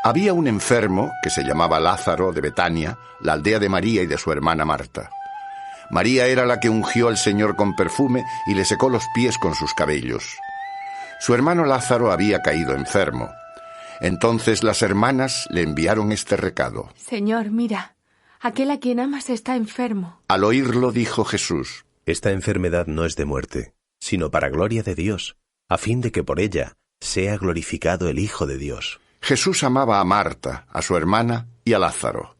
Había un enfermo que se llamaba Lázaro de Betania, la aldea de María y de su hermana Marta. María era la que ungió al Señor con perfume y le secó los pies con sus cabellos. Su hermano Lázaro había caído enfermo. Entonces las hermanas le enviaron este recado. Señor, mira, aquel a quien amas está enfermo. Al oírlo dijo Jesús: Esta enfermedad no es de muerte, sino para gloria de Dios, a fin de que por ella sea glorificado el Hijo de Dios. Jesús amaba a Marta, a su hermana y a Lázaro.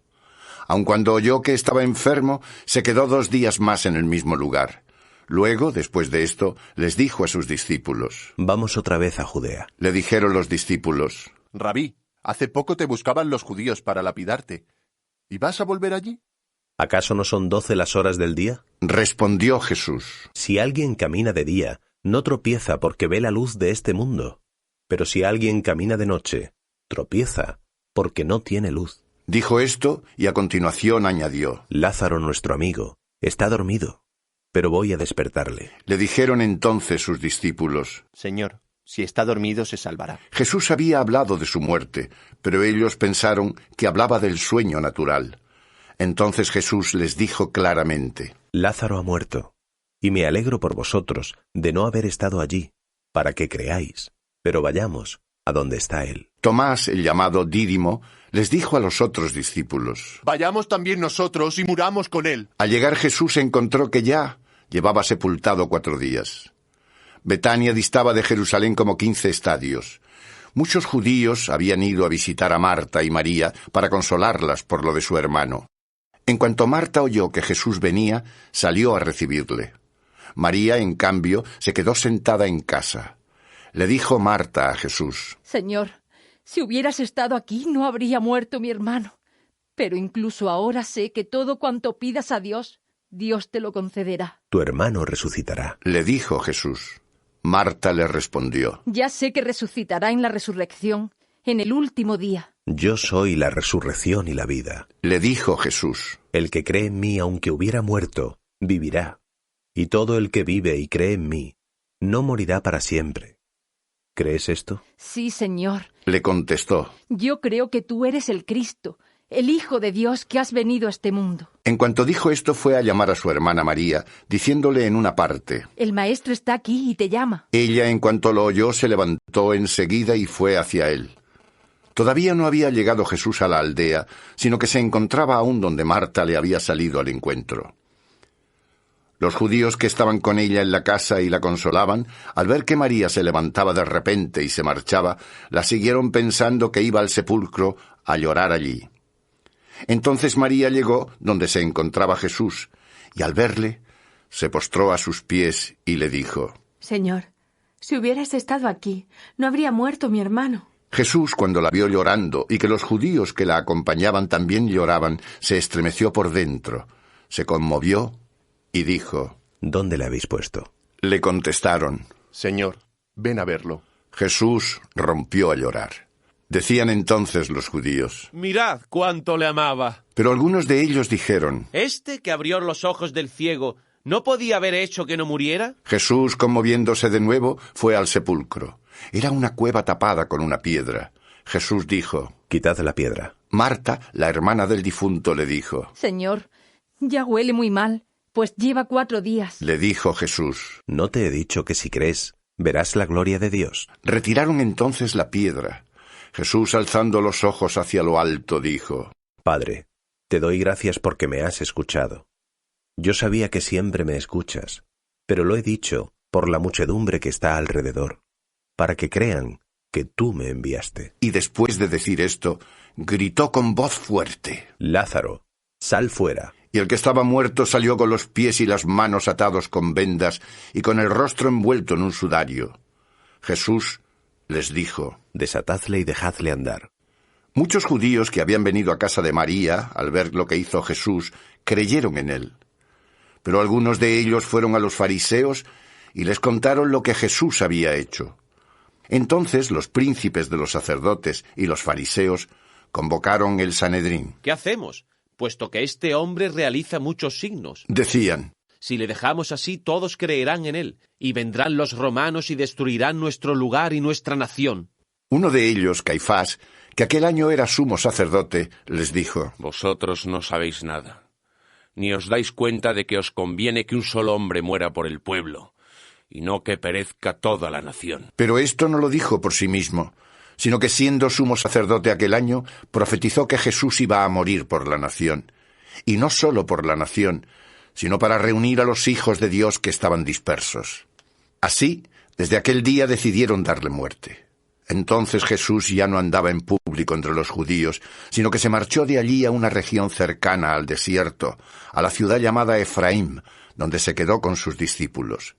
Aun cuando oyó que estaba enfermo, se quedó 2 días más en el mismo lugar. Luego, después de esto, les dijo a sus discípulos: Vamos otra vez a Judea. Le dijeron los discípulos: Rabí, hace poco te buscaban los judíos para lapidarte. ¿Y vas a volver allí? ¿Acaso no son 12 las horas del día? Respondió Jesús: Si alguien camina de día, no tropieza porque ve la luz de este mundo. Pero si alguien camina de noche, tropieza porque no tiene luz. Dijo esto y a continuación añadió: Lázaro, nuestro amigo, está dormido, pero voy a despertarle. Le dijeron entonces sus discípulos: Señor, si está dormido se salvará. Jesús había hablado de su muerte, pero ellos pensaron que hablaba del sueño natural. Entonces Jesús les dijo claramente: Lázaro ha muerto, y me alegro por vosotros de no haber estado allí, para que creáis, pero vayamos a donde está él. Tomás, el llamado Dídimo, les dijo a los otros discípulos: Vayamos también nosotros y muramos con él. Al llegar Jesús encontró que ya llevaba sepultado 4 días. Betania distaba de Jerusalén como 15 estadios. Muchos judíos habían ido a visitar a Marta y María para consolarlas por lo de su hermano. En cuanto Marta oyó que Jesús venía, salió a recibirle. María, en cambio, se quedó sentada en casa. Le dijo Marta a Jesús: Señor, si hubieras estado aquí no habría muerto mi hermano. Pero incluso ahora sé que todo cuanto pidas a Dios, Dios te lo concederá. Tu hermano resucitará. Le dijo Jesús. Marta le respondió: Ya sé que resucitará en la resurrección, en el último día. Yo soy la resurrección y la vida. Le dijo Jesús: El que cree en mí, aunque hubiera muerto, vivirá. Y todo el que vive y cree en mí, no morirá para siempre. ¿Crees esto? Sí, Señor. Le contestó: Yo creo que tú eres el Cristo, el Hijo de Dios que has venido a este mundo. En cuanto dijo esto, fue a llamar a su hermana María, diciéndole en una parte: El Maestro está aquí y te llama. Ella, en cuanto lo oyó, se levantó enseguida y fue hacia él. Todavía no había llegado Jesús a la aldea, sino que se encontraba aún donde Marta le había salido al encuentro. Los judíos que estaban con ella en la casa y la consolaban, al ver que María se levantaba de repente y se marchaba, la siguieron pensando que iba al sepulcro a llorar allí. Entonces María llegó donde se encontraba Jesús, y al verle, se postró a sus pies y le dijo: Señor, si hubieras estado aquí, no habría muerto mi hermano. Jesús, cuando la vio llorando y que los judíos que la acompañaban también lloraban, se estremeció por dentro, se conmovió y dijo: ¿Dónde le habéis puesto? Le contestaron: Señor, ven a verlo. Jesús rompió a llorar. Decían entonces los judíos: Mirad cuánto le amaba. Pero algunos de ellos dijeron: Este que abrió los ojos del ciego, ¿no podía haber hecho que no muriera? Jesús, conmoviéndose de nuevo, fue al sepulcro. Era una cueva tapada con una piedra. Jesús dijo: Quitad la piedra. Marta, la hermana del difunto, le dijo: Señor, ya huele muy mal, pues lleva 4 días. Le dijo Jesús: ¿No te he dicho que si crees, verás la gloria de Dios? Retiraron entonces la piedra. Jesús, alzando los ojos hacia lo alto, dijo: Padre, te doy gracias porque me has escuchado. Yo sabía que siempre me escuchas, pero lo he dicho por la muchedumbre que está alrededor, para que crean que tú me enviaste. Y después de decir esto, gritó con voz fuerte: Lázaro, sal fuera. Y el que estaba muerto salió con los pies y las manos atados con vendas y con el rostro envuelto en un sudario. Jesús les dijo: Desatadle y dejadle andar. Muchos judíos que habían venido a casa de María, al ver lo que hizo Jesús, creyeron en él. Pero algunos de ellos fueron a los fariseos y les contaron lo que Jesús había hecho. Entonces los príncipes de los sacerdotes y los fariseos convocaron el Sanedrín. ¿Qué hacemos? Puesto que este hombre realiza muchos signos. Decían: Si le dejamos así, todos creerán en él, y vendrán los romanos y destruirán nuestro lugar y nuestra nación. Uno de ellos, Caifás, que aquel año era sumo sacerdote, les dijo: Vosotros no sabéis nada, ni os dais cuenta de que os conviene que un solo hombre muera por el pueblo, y no que perezca toda la nación. Pero esto no lo dijo por sí mismo, sino que siendo sumo sacerdote aquel año, profetizó que Jesús iba a morir por la nación, y no solo por la nación, sino para reunir a los hijos de Dios que estaban dispersos. Así, desde aquel día decidieron darle muerte. Entonces Jesús ya no andaba en público entre los judíos, sino que se marchó de allí a una región cercana al desierto, a la ciudad llamada Efraín, donde se quedó con sus discípulos.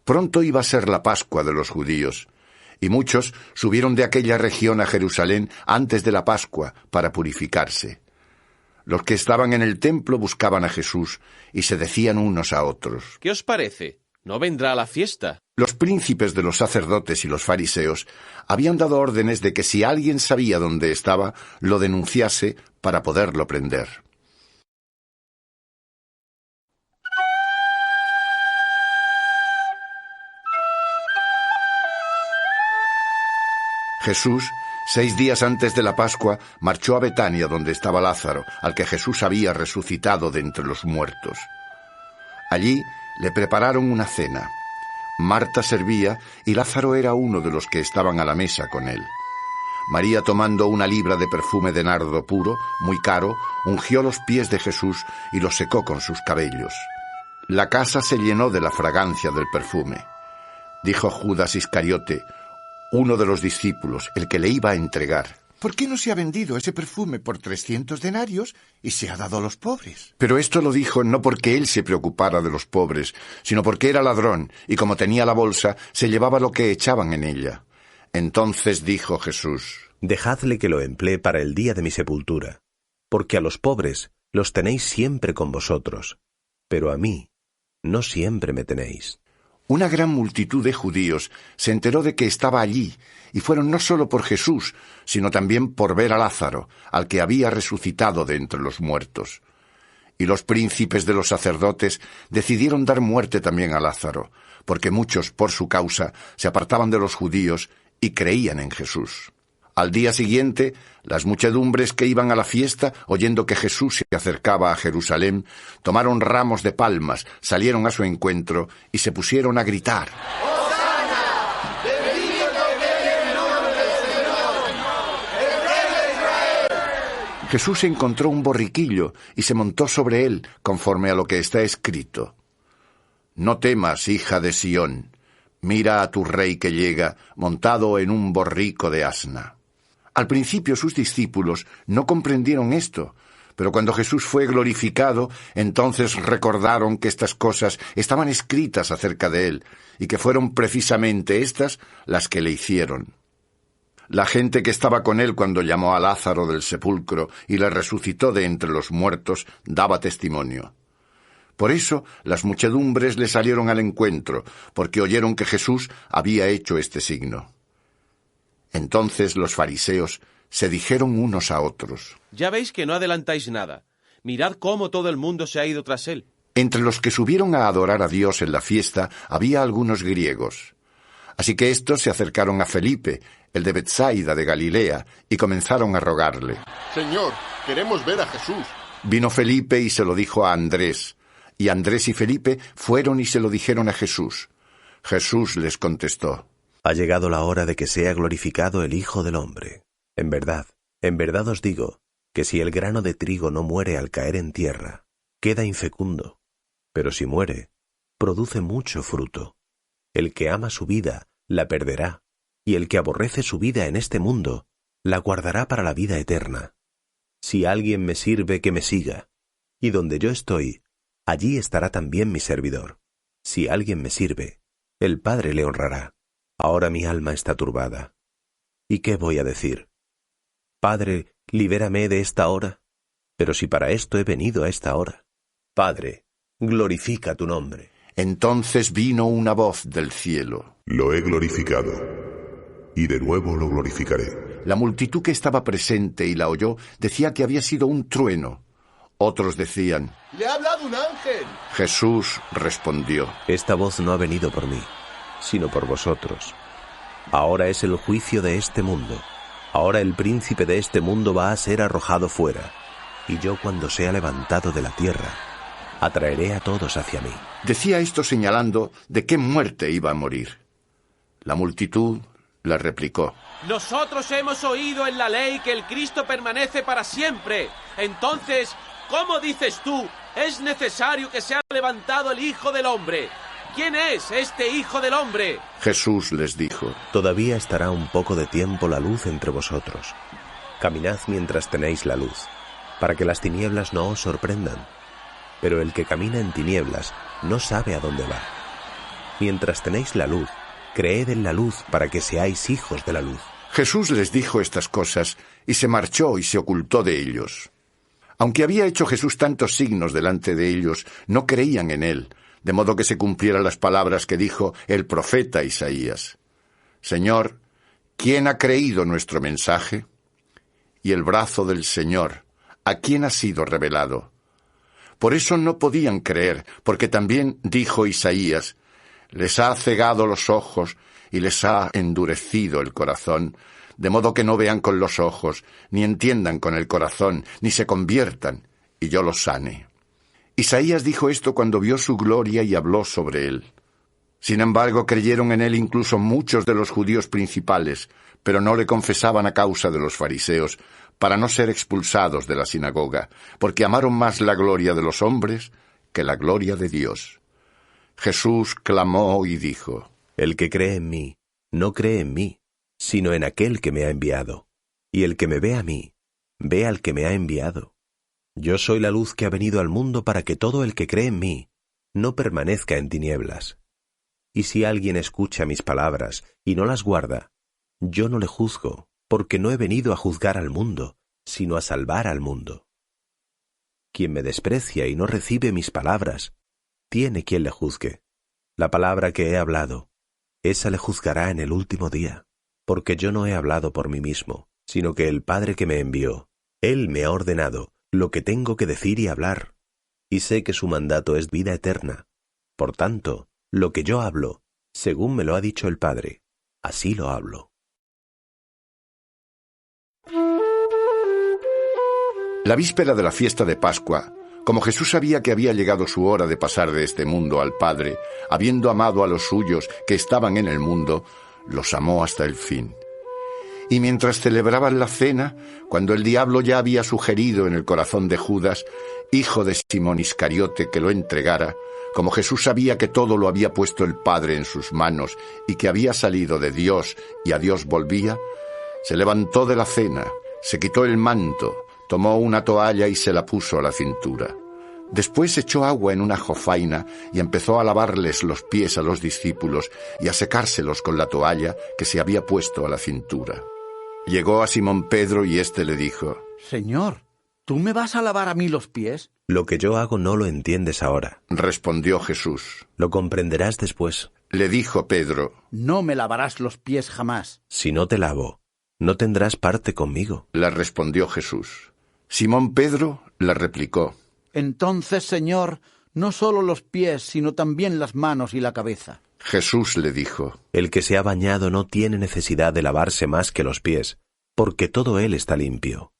Pronto iba a ser la Pascua de los judíos, y muchos subieron de aquella región a Jerusalén antes de la Pascua para purificarse. Los que estaban en el templo buscaban a Jesús y se decían unos a otros: ¿Qué os parece? ¿No vendrá a la fiesta? Los príncipes de los sacerdotes y los fariseos habían dado órdenes de que si alguien sabía dónde estaba, lo denunciase para poderlo prender. Jesús, 6 días antes de la Pascua, marchó a Betania, donde estaba Lázaro, al que Jesús había resucitado de entre los muertos. Allí le prepararon una cena. Marta servía y Lázaro era uno de los que estaban a la mesa con él. María, tomando una libra de perfume de nardo puro, muy caro, ungió los pies de Jesús y los secó con sus cabellos. La casa se llenó de la fragancia del perfume. Dijo Judas Iscariote, uno de los discípulos, el que le iba a entregar: ¿Por qué no se ha vendido ese perfume por 300 denarios y se ha dado a los pobres? Pero esto lo dijo no porque él se preocupara de los pobres, sino porque era ladrón, y como tenía la bolsa, se llevaba lo que echaban en ella. Entonces dijo Jesús: Dejadle que lo emplee para el día de mi sepultura, porque a los pobres los tenéis siempre con vosotros, pero a mí no siempre me tenéis. Una gran multitud de judíos se enteró de que estaba allí, y fueron no solo por Jesús, sino también por ver a Lázaro, al que había resucitado de entre los muertos. Y los príncipes de los sacerdotes decidieron dar muerte también a Lázaro, porque muchos, por su causa, se apartaban de los judíos y creían en Jesús. Al día siguiente, las muchedumbres que iban a la fiesta, oyendo que Jesús se acercaba a Jerusalén, tomaron ramos de palmas, salieron a su encuentro y se pusieron a gritar: ¡Hosana! ¡Bendito que viene en el nombre del Señor! ¡El Rey de Israel! Jesús encontró un borriquillo y se montó sobre él, conforme a lo que está escrito: No temas, hija de Sión, mira a tu rey que llega, montado en un borrico de asna. Al principio sus discípulos no comprendieron esto, pero cuando Jesús fue glorificado, entonces recordaron que estas cosas estaban escritas acerca de él, y que fueron precisamente estas las que le hicieron. La gente que estaba con él cuando llamó a Lázaro del sepulcro y le resucitó de entre los muertos daba testimonio. Por eso las muchedumbres le salieron al encuentro, porque oyeron que Jesús había hecho este signo. Entonces los fariseos se dijeron unos a otros: Ya veis que no adelantáis nada. Mirad cómo todo el mundo se ha ido tras él. Entre los que subieron a adorar a Dios en la fiesta había algunos griegos. Así que estos se acercaron a Felipe, el de Betsaida de Galilea, y comenzaron a rogarle: Señor, queremos ver a Jesús. Vino Felipe y se lo dijo a Andrés, y Andrés y Felipe fueron y se lo dijeron a Jesús. Jesús les contestó: Ha llegado la hora de que sea glorificado el Hijo del Hombre. En verdad os digo, que si el grano de trigo no muere al caer en tierra, queda infecundo, pero si muere, produce mucho fruto. El que ama su vida, la perderá, y el que aborrece su vida en este mundo, la guardará para la vida eterna. Si alguien me sirve, que me siga, y donde yo estoy, allí estará también mi servidor. Si alguien me sirve, el Padre le honrará. Ahora mi alma está turbada. ¿Y qué voy a decir? Padre, libérame de esta hora. Pero si para esto he venido a esta hora. Padre, glorifica tu nombre. Entonces vino una voz del cielo: Lo he glorificado, y de nuevo lo glorificaré. La multitud que estaba presente y la oyó decía que había sido un trueno. Otros decían: ¡Le ha hablado un ángel! Jesús respondió: Esta voz no ha venido por mí, sino por vosotros. Ahora es el juicio de este mundo. Ahora el príncipe de este mundo va a ser arrojado fuera, y yo cuando sea levantado de la tierra, atraeré a todos hacia mí. Decía esto señalando de qué muerte iba a morir. La multitud le replicó: Nosotros hemos oído en la ley que el Cristo permanece para siempre. Entonces, ¿cómo dices tú, es necesario que sea levantado el Hijo del Hombre? ¿Quién es este Hijo del Hombre? Jesús les dijo: Todavía estará un poco de tiempo la luz entre vosotros. Caminad mientras tenéis la luz, para que las tinieblas no os sorprendan. Pero el que camina en tinieblas no sabe a dónde va. Mientras tenéis la luz, creed en la luz para que seáis hijos de la luz. Jesús les dijo estas cosas y se marchó y se ocultó de ellos. Aunque había hecho Jesús tantos signos delante de ellos, no creían en él, de modo que se cumplieran las palabras que dijo el profeta Isaías: Señor, ¿quién ha creído nuestro mensaje? Y el brazo del Señor, ¿a quién ha sido revelado? Por eso no podían creer, porque también dijo Isaías: les ha cegado los ojos y les ha endurecido el corazón, de modo que no vean con los ojos, ni entiendan con el corazón, ni se conviertan, y yo los sane. Isaías dijo esto cuando vio su gloria y habló sobre él. Sin embargo, creyeron en él incluso muchos de los judíos principales, pero no le confesaban a causa de los fariseos, para no ser expulsados de la sinagoga, porque amaron más la gloria de los hombres que la gloria de Dios. Jesús clamó y dijo: El que cree en mí, no cree en mí, sino en aquel que me ha enviado. Y el que me ve a mí, ve al que me ha enviado. Yo soy la luz que ha venido al mundo para que todo el que cree en mí no permanezca en tinieblas. Y si alguien escucha mis palabras y no las guarda, yo no le juzgo, porque no he venido a juzgar al mundo, sino a salvar al mundo. Quien me desprecia y no recibe mis palabras, tiene quien le juzgue. La palabra que he hablado, esa le juzgará en el último día, porque yo no he hablado por mí mismo, sino que el Padre que me envió, Él me ha ordenado lo que tengo que decir y hablar, y sé que su mandato es vida eterna. Por tanto, lo que yo hablo, según me lo ha dicho el Padre, así lo hablo. La víspera de la fiesta de Pascua, como Jesús sabía que había llegado su hora de pasar de este mundo al Padre, habiendo amado a los suyos que estaban en el mundo, los amó hasta el fin. Y mientras celebraban la cena, cuando el diablo ya había sugerido en el corazón de Judas, hijo de Simón Iscariote, que lo entregara, como Jesús sabía que todo lo había puesto el Padre en sus manos y que había salido de Dios y a Dios volvía, se levantó de la cena, se quitó el manto, tomó una toalla y se la puso a la cintura. Después echó agua en una jofaina y empezó a lavarles los pies a los discípulos y a secárselos con la toalla que se había puesto a la cintura. Llegó a Simón Pedro y éste le dijo: Señor, ¿tú me vas a lavar a mí los pies? Lo que yo hago no lo entiendes ahora, respondió Jesús. Lo comprenderás después. Le dijo Pedro: No me lavarás los pies jamás. Si no te lavo, no tendrás parte conmigo. Le respondió Jesús. Simón Pedro le replicó: Entonces, Señor, no solo los pies, sino también las manos y la cabeza. Jesús le dijo: El que se ha bañado no tiene necesidad de lavarse más que los pies, porque todo él está limpio.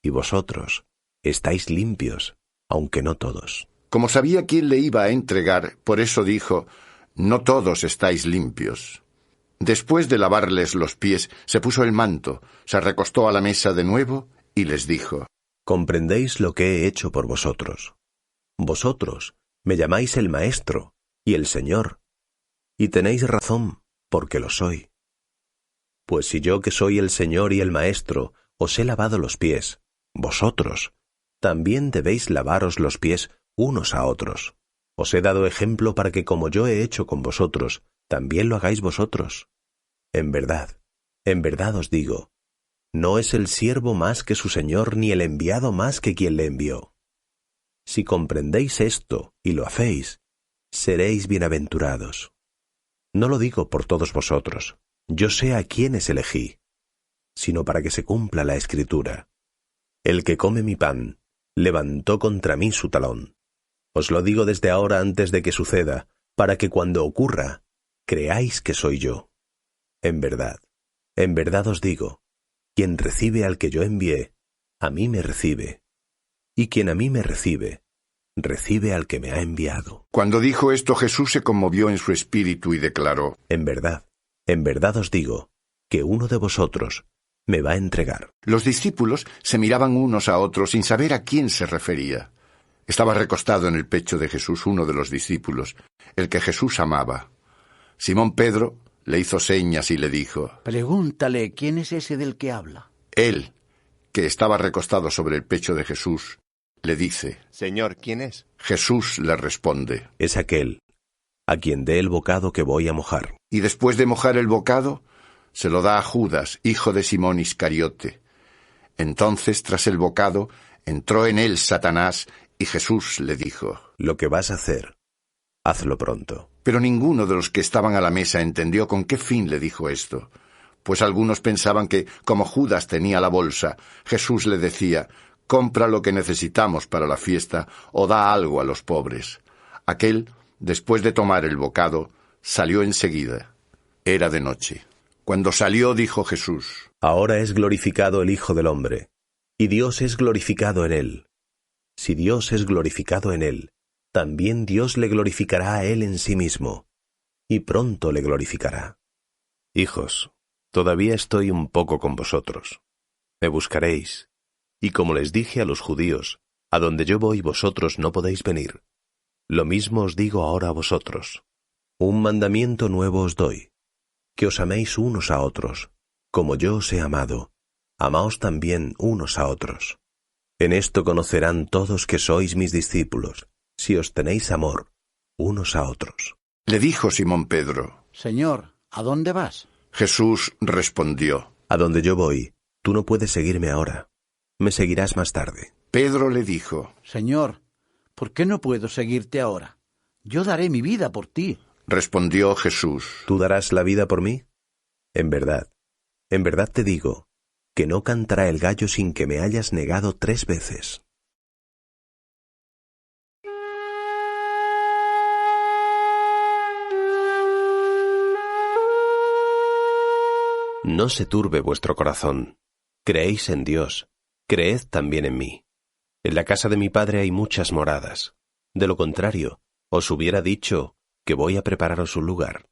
Y vosotros estáis limpios, aunque no todos. Como sabía quién le iba a entregar, por eso dijo: No todos estáis limpios. Después de lavarles los pies, se puso el manto, se recostó a la mesa de nuevo y les dijo: Comprendéis lo que he hecho por vosotros. Vosotros me llamáis el Maestro y el Señor, y tenéis razón, porque lo soy. Pues si yo que soy el Señor y el Maestro os he lavado los pies, vosotros también debéis lavaros los pies unos a otros. Os he dado ejemplo para que como yo he hecho con vosotros, también lo hagáis vosotros. En verdad os digo, no es el siervo más que su Señor, ni el enviado más que quien le envió. Si comprendéis esto y lo hacéis, seréis bienaventurados. No lo digo por todos vosotros, yo sé a quiénes elegí, sino para que se cumpla la Escritura. El que come mi pan, levantó contra mí su talón. Os lo digo desde ahora antes de que suceda, para que cuando ocurra, creáis que soy yo. En verdad os digo, Quien recibe al que yo envié, a mí me recibe. Y quien a mí me recibe, recibe al que me ha enviado. Cuando dijo esto, Jesús se conmovió en su espíritu y declaró: en verdad os digo, que uno de vosotros me va a entregar. Los discípulos se miraban unos a otros sin saber a quién se refería. Estaba recostado en el pecho de Jesús uno de los discípulos, el que Jesús amaba. Simón Pedro le hizo señas y le dijo: Pregúntale, ¿quién es ese del que habla? Él, que estaba recostado sobre el pecho de Jesús, le dice: Señor, ¿quién es? Jesús le responde: es aquel a quien dé el bocado que voy a mojar. Y después de mojar el bocado, se lo da a Judas, hijo de Simón Iscariote. Entonces, tras el bocado, entró en él Satanás, y Jesús le dijo: lo que vas a hacer, hazlo pronto. Pero ninguno de los que estaban a la mesa entendió con qué fin le dijo esto, pues algunos pensaban que, como Judas tenía la bolsa, Jesús le decía: compra lo que necesitamos para la fiesta o da algo a los pobres. Aquel, después de tomar el bocado, salió enseguida. Era de noche. Cuando salió, dijo Jesús: ahora es glorificado el Hijo del Hombre, y Dios es glorificado en él. Si Dios es glorificado en él, también Dios le glorificará a él en sí mismo, y pronto le glorificará. Hijos, todavía estoy un poco con vosotros. Me buscaréis, y como les dije a los judíos, a donde yo voy vosotros no podéis venir. Lo mismo os digo ahora a vosotros. Un mandamiento nuevo os doy, que os améis unos a otros, como yo os he amado, amaos también unos a otros. En esto conocerán todos que sois mis discípulos, si os tenéis amor unos a otros. Le dijo Simón Pedro: Señor, ¿a dónde vas? Jesús respondió: a donde yo voy, tú no puedes seguirme ahora. Me seguirás más tarde. Pedro le dijo: Señor, ¿por qué no puedo seguirte ahora? Yo daré mi vida por ti. Respondió Jesús: ¿tú darás la vida por mí? En verdad te digo, que no cantará el gallo sin que me hayas negado 3 veces. No se turbe vuestro corazón. Creéis en Dios, creed también en mí. En la casa de mi Padre hay muchas moradas. De lo contrario, os hubiera dicho que voy a prepararos un lugar.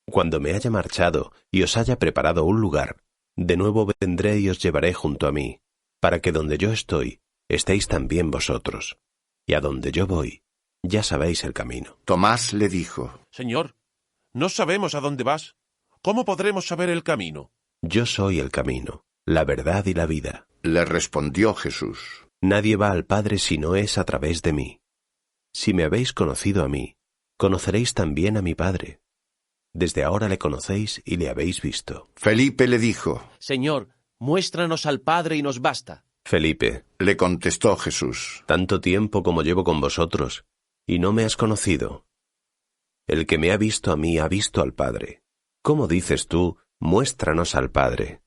Cuando me haya marchado y os haya preparado un lugar, de nuevo vendré y os llevaré junto a mí, para que donde yo estoy, estéis también vosotros. Y a donde yo voy, ya sabéis el camino. Tomás le dijo: Señor, no sabemos a dónde vas. ¿Cómo podremos saber el camino? Yo soy el camino, la verdad y la vida. Le respondió Jesús: Nadie va al Padre si no es a través de mí. Si me habéis conocido a mí, conoceréis también a mi Padre. Desde ahora le conocéis y le habéis visto. Felipe le dijo: Señor, muéstranos al Padre y nos basta. Felipe, le contestó Jesús: tanto tiempo como llevo con vosotros, y no me has conocido. El que me ha visto a mí ha visto al Padre. ¿Cómo dices tú, muéstranos al Padre?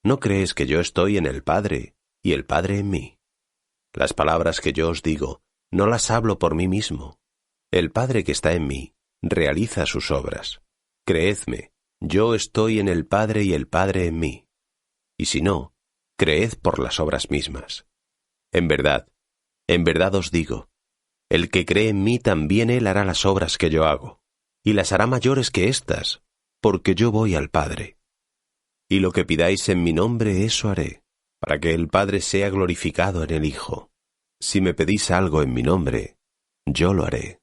¿No crees que yo estoy en el Padre y el Padre en mí? Las palabras que yo os digo, no las hablo por mí mismo. El Padre que está en mí realiza sus obras. Creedme, yo estoy en el Padre y el Padre en mí. Y si no, creed por las obras mismas. En verdad os digo, el que cree en mí también él hará las obras que yo hago, y las hará mayores que éstas, porque yo voy al Padre. Y lo que pidáis en mi nombre, eso haré, para que el Padre sea glorificado en el Hijo. Si me pedís algo en mi nombre, yo lo haré.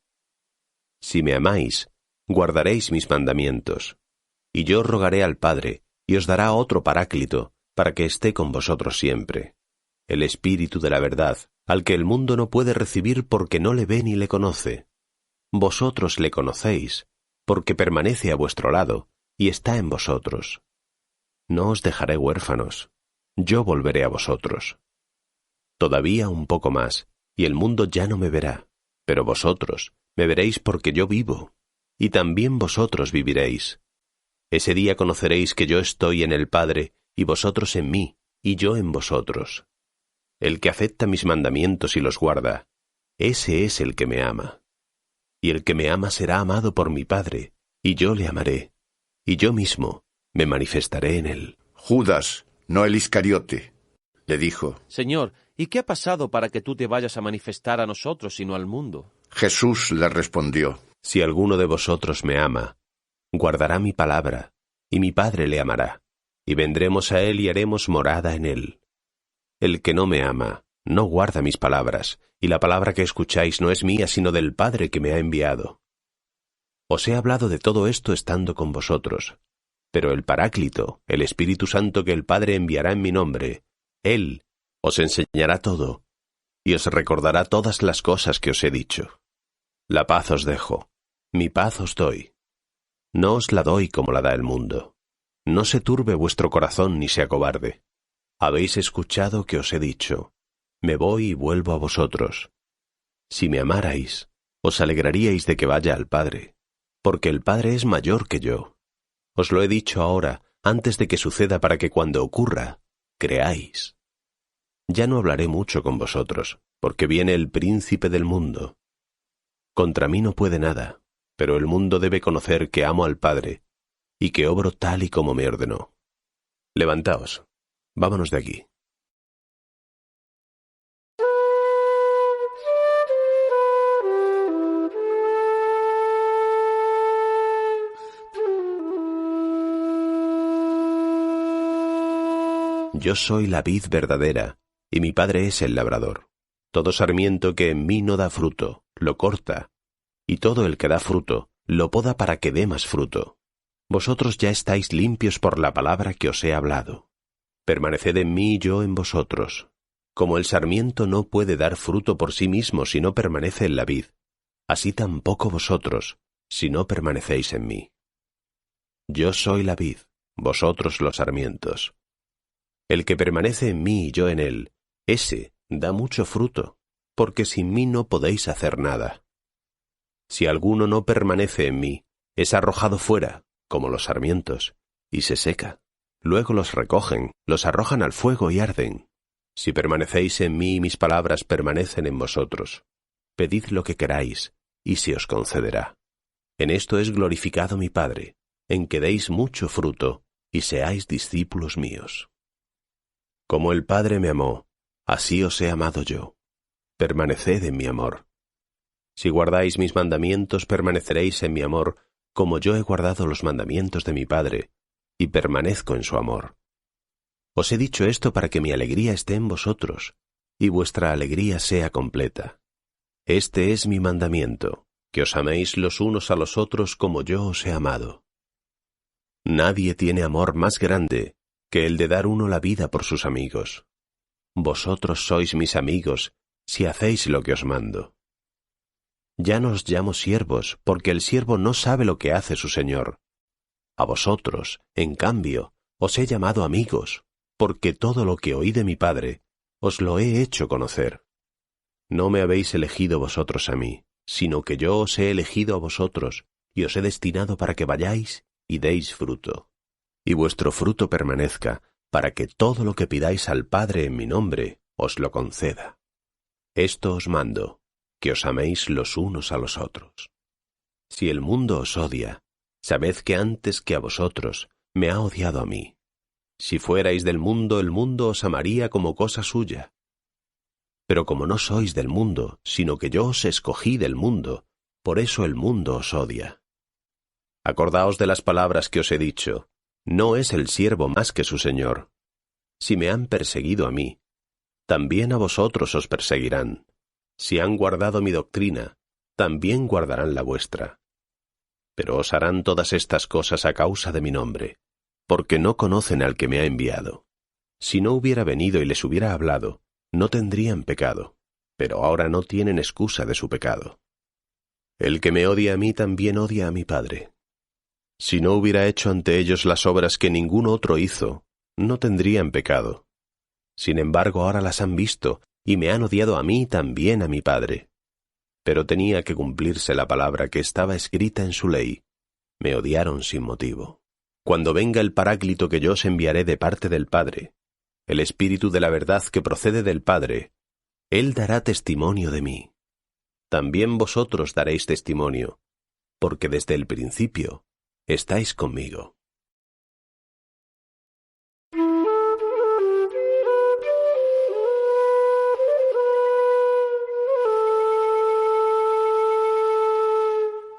Si me amáis, guardaréis mis mandamientos, y yo rogaré al Padre, y os dará otro Paráclito, para que esté con vosotros siempre, el Espíritu de la verdad, al que el mundo no puede recibir porque no le ve ni le conoce. Vosotros le conocéis, porque permanece a vuestro lado, y está en vosotros. No os dejaré huérfanos, yo volveré a vosotros. Todavía un poco más, y el mundo ya no me verá, pero vosotros me veréis porque yo vivo, y también vosotros viviréis. Ese día conoceréis que yo estoy en el Padre, y vosotros en mí, y yo en vosotros. El que acepta mis mandamientos y los guarda, ese es el que me ama. Y el que me ama será amado por mi Padre, y yo le amaré, y yo mismo me manifestaré en él. Judas, no el Iscariote, le dijo: Señor, ¿y qué ha pasado para que tú te vayas a manifestar a nosotros y no al mundo? Jesús le respondió: Si alguno de vosotros me ama, guardará mi palabra, y mi Padre le amará, y vendremos a él y haremos morada en él. El que no me ama, no guarda mis palabras, y la palabra que escucháis no es mía, sino del Padre que me ha enviado. Os he hablado de todo esto estando con vosotros, pero el Paráclito, el Espíritu Santo que el Padre enviará en mi nombre, Él os enseñará todo, y os recordará todas las cosas que os he dicho. La paz os dejo, mi paz os doy. No os la doy como la da el mundo. No se turbe vuestro corazón ni se acobarde. Habéis escuchado que os he dicho: me voy y vuelvo a vosotros. Si me amarais, os alegraríais de que vaya al Padre, porque el Padre es mayor que yo. Os lo he dicho ahora, antes de que suceda, para que cuando ocurra, creáis. Ya no hablaré mucho con vosotros, porque viene el príncipe del mundo. Contra mí no puede nada, pero el mundo debe conocer que amo al Padre, y que obro tal y como me ordenó. Levantaos, vámonos de aquí. Yo soy la vid verdadera, y mi Padre es el labrador. Todo sarmiento que en mí no da fruto, lo corta, y todo el que da fruto, lo poda para que dé más fruto. Vosotros ya estáis limpios por la palabra que os he hablado. Permaneced en mí y yo en vosotros. Como el sarmiento no puede dar fruto por sí mismo si no permanece en la vid, así tampoco vosotros, si no permanecéis en mí. Yo soy la vid, vosotros los sarmientos. El que permanece en mí y yo en él, ese da mucho fruto, porque sin mí no podéis hacer nada. Si alguno no permanece en mí, es arrojado fuera, como los sarmientos, y se seca. Luego los recogen, los arrojan al fuego y arden. Si permanecéis en mí y mis palabras permanecen en vosotros, pedid lo que queráis, y se os concederá. En esto es glorificado mi Padre, en que deis mucho fruto, y seáis discípulos míos. Como el Padre me amó, así os he amado yo. Permaneced en mi amor. Si guardáis mis mandamientos, permaneceréis en mi amor, como yo he guardado los mandamientos de mi Padre, y permanezco en su amor. Os he dicho esto para que mi alegría esté en vosotros, y vuestra alegría sea completa. Este es mi mandamiento, que os améis los unos a los otros como yo os he amado. Nadie tiene amor más grande que el de dar uno la vida por sus amigos. Vosotros sois mis amigos, si hacéis lo que os mando. Ya no os llamo siervos, porque el siervo no sabe lo que hace su señor. A vosotros, en cambio, os he llamado amigos, porque todo lo que oí de mi Padre, os lo he hecho conocer. No me habéis elegido vosotros a mí, sino que yo os he elegido a vosotros, y os he destinado para que vayáis y deis fruto. Y vuestro fruto permanezca, para que todo lo que pidáis al Padre en mi nombre, os lo conceda. Esto os mando, que os améis los unos a los otros. Si el mundo os odia, sabed que antes que a vosotros, me ha odiado a mí. Si fuerais del mundo, el mundo os amaría como cosa suya. Pero como no sois del mundo, sino que yo os escogí del mundo, por eso el mundo os odia. Acordaos de las palabras que os he dicho. No es el siervo más que su señor. Si me han perseguido a mí, también a vosotros os perseguirán. Si han guardado mi doctrina, también guardarán la vuestra. Pero os harán todas estas cosas a causa de mi nombre, porque no conocen al que me ha enviado. Si no hubiera venido y les hubiera hablado, no tendrían pecado, pero ahora no tienen excusa de su pecado. El que me odia a mí también odia a mi Padre. Si no hubiera hecho ante ellos las obras que ningún otro hizo, no tendrían pecado. Sin embargo, ahora las han visto, y me han odiado a mí también a mi Padre. Pero tenía que cumplirse la palabra que estaba escrita en su ley. Me odiaron sin motivo. Cuando venga el Paráclito que yo os enviaré de parte del Padre, el Espíritu de la verdad que procede del Padre, Él dará testimonio de mí. También vosotros daréis testimonio, porque desde el principio estáis conmigo.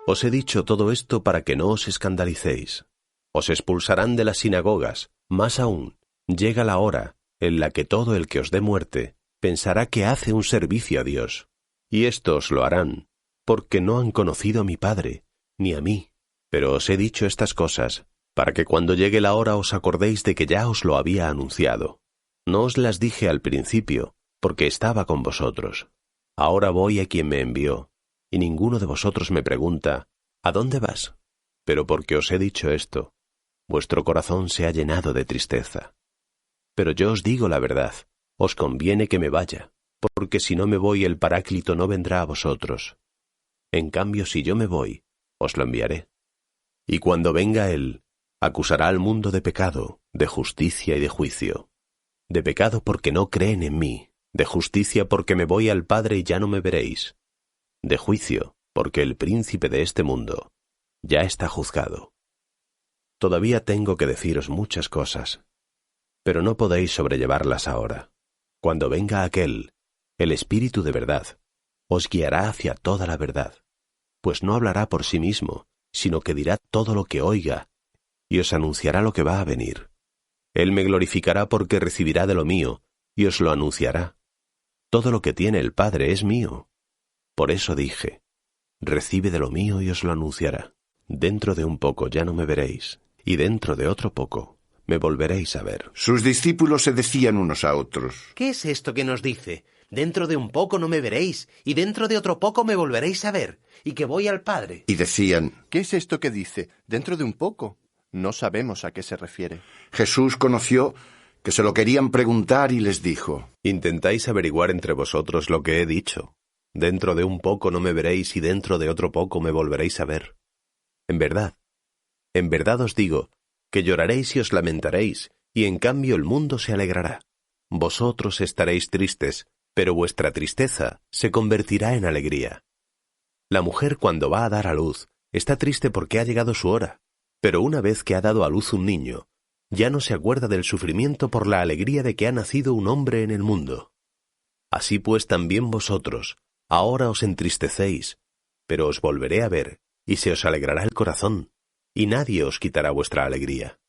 Os he dicho todo esto para que no os escandalicéis. Os expulsarán de las sinagogas. Más aún, llega la hora en la que todo el que os dé muerte pensará que hace un servicio a Dios. Y esto os lo harán, porque no han conocido a mi Padre, ni a mí. Pero os he dicho estas cosas, para que cuando llegue la hora os acordéis de que ya os lo había anunciado. No os las dije al principio, porque estaba con vosotros. Ahora voy a quien me envió, y ninguno de vosotros me pregunta, ¿a dónde vas? Pero porque os he dicho esto, vuestro corazón se ha llenado de tristeza. Pero yo os digo la verdad, os conviene que me vaya, porque si no me voy el Paráclito no vendrá a vosotros. En cambio, si yo me voy, os lo enviaré. Y cuando venga Él, acusará al mundo de pecado, de justicia y de juicio. De pecado porque no creen en mí, de justicia porque me voy al Padre y ya no me veréis. De juicio porque el príncipe de este mundo ya está juzgado. Todavía tengo que deciros muchas cosas, pero no podéis sobrellevarlas ahora. Cuando venga aquel, el Espíritu de verdad, os guiará hacia toda la verdad, pues no hablará por sí mismo, sino que dirá todo lo que oiga, y os anunciará lo que va a venir. Él me glorificará porque recibirá de lo mío, y os lo anunciará. Todo lo que tiene el Padre es mío. Por eso dije, recibe de lo mío y os lo anunciará. Dentro de un poco ya no me veréis, y dentro de otro poco me volveréis a ver. Sus discípulos se decían unos a otros: ¿Qué es esto que nos dice? Dentro de un poco no me veréis, y dentro de otro poco me volveréis a ver, y que voy al Padre. Y decían: ¿Qué es esto que dice? Dentro de un poco. No sabemos a qué se refiere. Jesús conoció que se lo querían preguntar y les dijo: Intentáis averiguar entre vosotros lo que he dicho. Dentro de un poco no me veréis y dentro de otro poco me volveréis a ver. En verdad os digo, que lloraréis y os lamentaréis, y en cambio el mundo se alegrará. Vosotros estaréis tristes, pero vuestra tristeza se convertirá en alegría. La mujer cuando va a dar a luz está triste porque ha llegado su hora, pero una vez que ha dado a luz un niño, ya no se acuerda del sufrimiento por la alegría de que ha nacido un hombre en el mundo. Así pues también vosotros, ahora os entristecéis, pero os volveré a ver, y se os alegrará el corazón, y nadie os quitará vuestra alegría.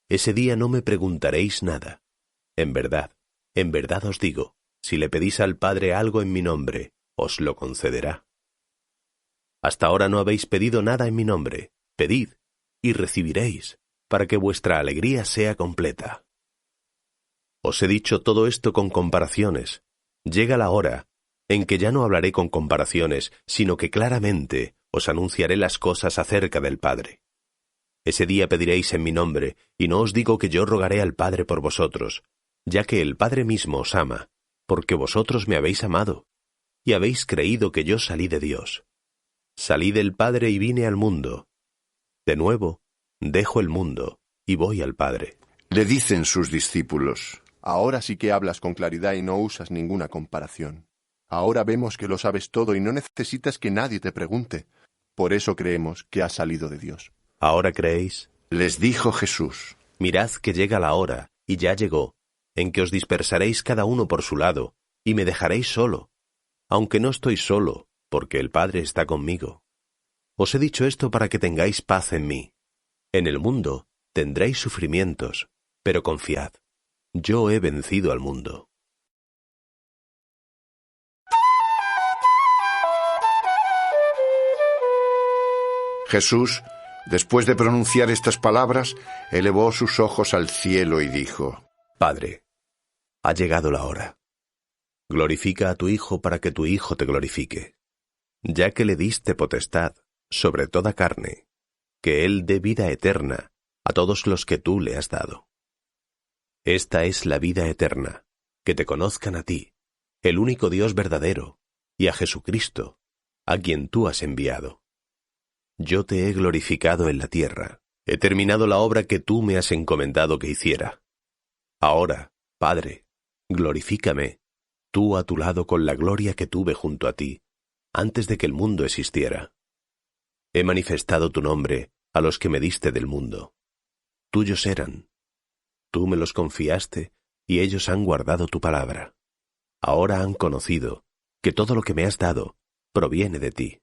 Ese día no me preguntaréis nada. En verdad os digo, si le pedís al Padre algo en mi nombre, os lo concederá. Hasta ahora no habéis pedido nada en mi nombre. Pedid, y recibiréis, para que vuestra alegría sea completa. Os he dicho todo esto con comparaciones. Llega la hora en que ya no hablaré con comparaciones, sino que claramente os anunciaré las cosas acerca del Padre. Ese día pediréis en mi nombre, y no os digo que yo rogaré al Padre por vosotros, ya que el Padre mismo os ama, porque vosotros me habéis amado, y habéis creído que yo salí de Dios. Salí del Padre y vine al mundo. De nuevo, dejo el mundo y voy al Padre. Le dicen sus discípulos: Ahora sí que hablas con claridad y no usas ninguna comparación. Ahora vemos que lo sabes todo y no necesitas que nadie te pregunte. Por eso creemos que has salido de Dios. ¿Ahora creéis? Les dijo Jesús: Mirad que llega la hora, y ya llegó, en que os dispersaréis cada uno por su lado, y me dejaréis solo, aunque no estoy solo, porque el Padre está conmigo. Os he dicho esto para que tengáis paz en mí. En el mundo tendréis sufrimientos, pero confiad, yo he vencido al mundo. Jesús, después de pronunciar estas palabras, elevó sus ojos al cielo y dijo: Padre, ha llegado la hora. Glorifica a tu Hijo para que tu Hijo te glorifique, ya que le diste potestad sobre toda carne, que Él dé vida eterna a todos los que tú le has dado. Esta es la vida eterna, que te conozcan a ti, el único Dios verdadero, y a Jesucristo, a quien tú has enviado. Yo te he glorificado en la tierra, he terminado la obra que tú me has encomendado que hiciera. Ahora, Padre, glorifícame, tú a tu lado con la gloria que tuve junto a ti, antes de que el mundo existiera. He manifestado tu nombre a los que me diste del mundo. Tuyos eran. Tú me los confiaste y ellos han guardado tu palabra. Ahora han conocido que todo lo que me has dado proviene de ti.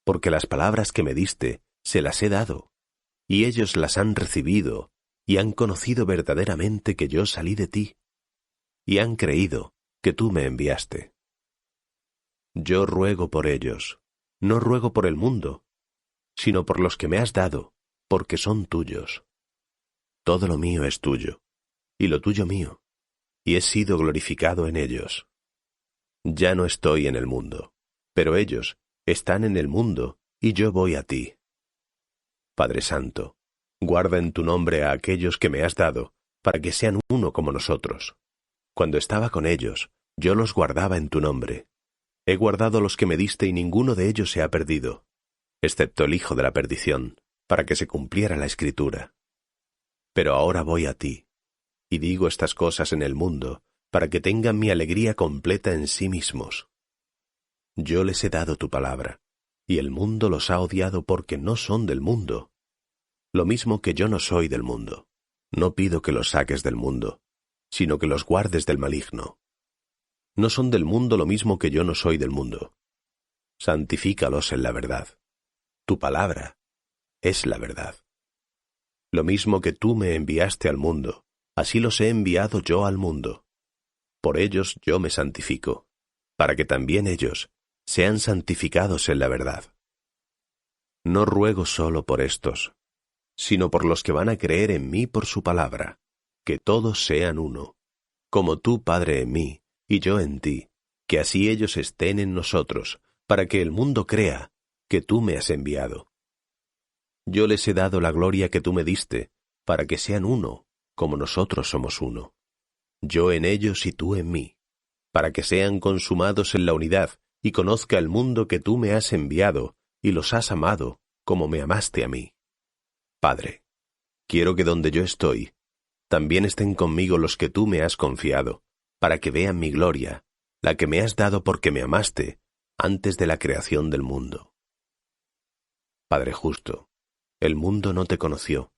porque las palabras que me diste se las he dado, y ellos las han recibido, y han conocido verdaderamente que yo salí de ti, y han creído que tú me enviaste. Yo ruego por ellos, no ruego por el mundo, sino por los que me has dado, porque son tuyos. Todo lo mío es tuyo, y lo tuyo mío, y he sido glorificado en ellos. Ya no estoy en el mundo, pero ellos están en el mundo, y yo voy a ti. Padre Santo, guarda en tu nombre a aquellos que me has dado, para que sean uno como nosotros. Cuando estaba con ellos, yo los guardaba en tu nombre. He guardado los que me diste y ninguno de ellos se ha perdido, excepto el hijo de la perdición, para que se cumpliera la Escritura. Pero ahora voy a ti, y digo estas cosas en el mundo, para que tengan mi alegría completa en sí mismos. Yo les he dado tu palabra, y el mundo los ha odiado porque no son del mundo, lo mismo que yo no soy del mundo. No pido que los saques del mundo, sino que los guardes del maligno. No son del mundo lo mismo que yo no soy del mundo. Santifícalos en la verdad. Tu palabra es la verdad. Lo mismo que tú me enviaste al mundo, así los he enviado yo al mundo. Por ellos yo me santifico, para que también ellos sean santificados en la verdad. No ruego solo por estos, sino por los que van a creer en mí por su palabra, que todos sean uno, como tú, Padre, en mí, y yo en ti, que así ellos estén en nosotros, para que el mundo crea que tú me has enviado. Yo les he dado la gloria que tú me diste, para que sean uno, como nosotros somos uno. Yo en ellos y tú en mí, para que sean consumados en la unidad, y conozca el mundo que tú me has enviado, y los has amado, como me amaste a mí. Padre, quiero que donde yo estoy, también estén conmigo los que tú me has confiado, para que vean mi gloria, la que me has dado porque me amaste antes de la creación del mundo. Padre justo, el mundo no te conoció,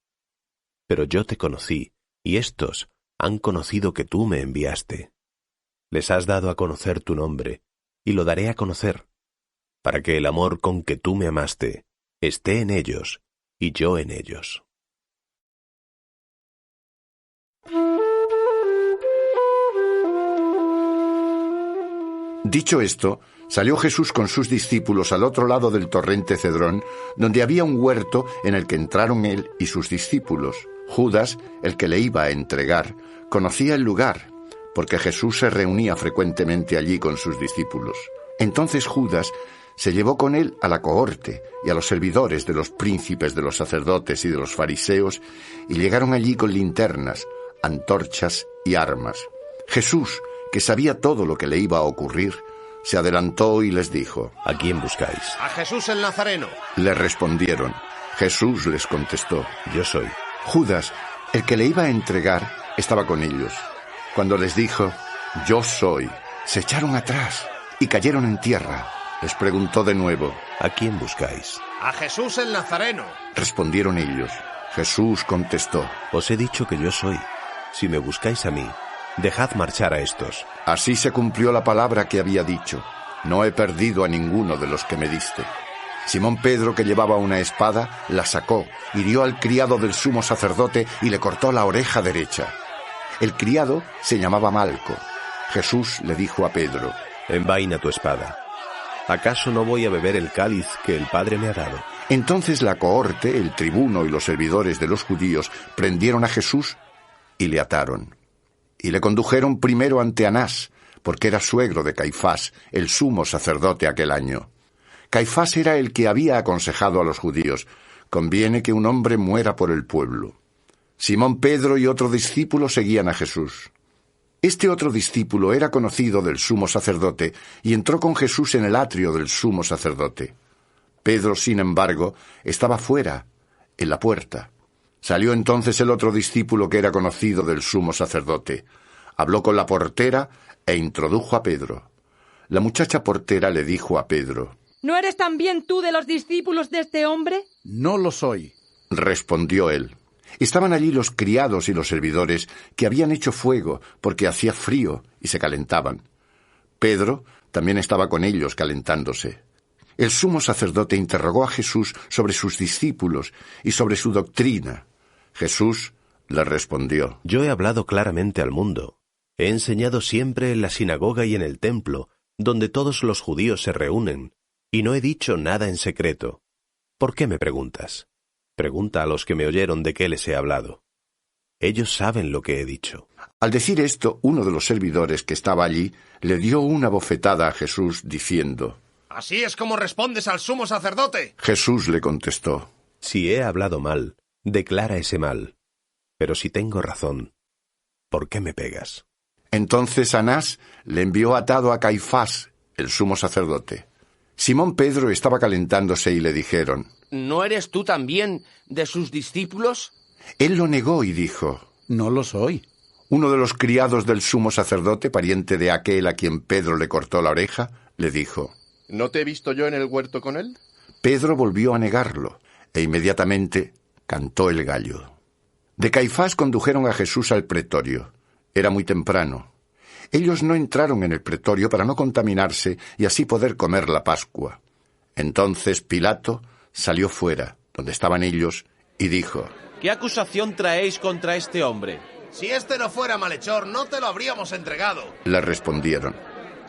pero yo te conocí, y éstos han conocido que tú me enviaste. Les has dado a conocer tu nombre, y lo daré a conocer, para que el amor con que tú me amaste esté en ellos, y yo en ellos. Dicho esto, salió Jesús con sus discípulos al otro lado del torrente Cedrón, donde había un huerto en el que entraron él y sus discípulos. Judas, el que le iba a entregar, conocía el lugar, porque Jesús se reunía frecuentemente allí con sus discípulos. Entonces Judas se llevó con él a la cohorte y a los servidores de los príncipes de los sacerdotes y de los fariseos, y llegaron allí con linternas, antorchas y armas. Jesús, que sabía todo lo que le iba a ocurrir, se adelantó y les dijo: ¿A quién buscáis? A Jesús el Nazareno. Le respondieron. Jesús les contestó: Yo soy. Judas, el que le iba a entregar, estaba con ellos. Cuando les dijo: Yo soy, se echaron atrás y cayeron en tierra. Les preguntó de nuevo: ¿A quién buscáis? A Jesús el Nazareno. Respondieron ellos. Jesús contestó: Os he dicho que yo soy. Si me buscáis a mí, dejad marchar a estos. Así se cumplió la palabra que había dicho: No he perdido a ninguno de los que me diste. Simón Pedro, que llevaba una espada, la sacó, hirió al criado del sumo sacerdote y le cortó la oreja derecha. El criado se llamaba Malco. Jesús le dijo a Pedro: Envaina tu espada. ¿Acaso no voy a beber el cáliz que el Padre me ha dado? Entonces la cohorte, el tribuno y los servidores de los judíos prendieron a Jesús y le ataron. Y le condujeron primero ante Anás, porque era suegro de Caifás, el sumo sacerdote aquel año. Caifás era el que había aconsejado a los judíos: conviene que un hombre muera por el pueblo. Simón Pedro y otro discípulo seguían a Jesús. Este otro discípulo era conocido del sumo sacerdote y entró con Jesús en el atrio del sumo sacerdote. Pedro, sin embargo, estaba fuera, en la puerta. Salió entonces el otro discípulo que era conocido del sumo sacerdote. Habló con la portera e introdujo a Pedro. La muchacha portera le dijo a Pedro: ¿No eres también tú de los discípulos de este hombre? No lo soy. Respondió él. Estaban allí los criados y los servidores que habían hecho fuego porque hacía frío y se calentaban. Pedro también estaba con ellos calentándose. El sumo sacerdote interrogó a Jesús sobre sus discípulos y sobre su doctrina. Jesús le respondió: Yo he hablado claramente al mundo. He enseñado siempre en la sinagoga y en el templo, donde todos los judíos se reúnen, y no he dicho nada en secreto. ¿Por qué me preguntas? Pregunta a los que me oyeron de qué les he hablado. Ellos saben lo que he dicho. Al decir esto, uno de los servidores que estaba allí le dio una bofetada a Jesús, diciendo: ¿Así es como respondes al sumo sacerdote? Jesús le contestó: Si he hablado mal, declara ese mal. Pero si tengo razón, ¿por qué me pegas? Entonces Anás le envió atado a Caifás, el sumo sacerdote. Simón Pedro estaba calentándose y le dijeron: ¿No eres tú también de sus discípulos? Él lo negó y dijo: No lo soy. Uno de los criados del sumo sacerdote, pariente de aquel a quien Pedro le cortó la oreja, le dijo: ¿No te he visto yo en el huerto con él? Pedro volvió a negarlo, e inmediatamente cantó el gallo. De Caifás condujeron a Jesús al pretorio. Era muy temprano. Ellos no entraron en el pretorio para no contaminarse y así poder comer la Pascua. Entonces Pilato salió fuera, donde estaban ellos, y dijo: ¿Qué acusación traéis contra este hombre? Si este no fuera malhechor, no te lo habríamos entregado. Le respondieron.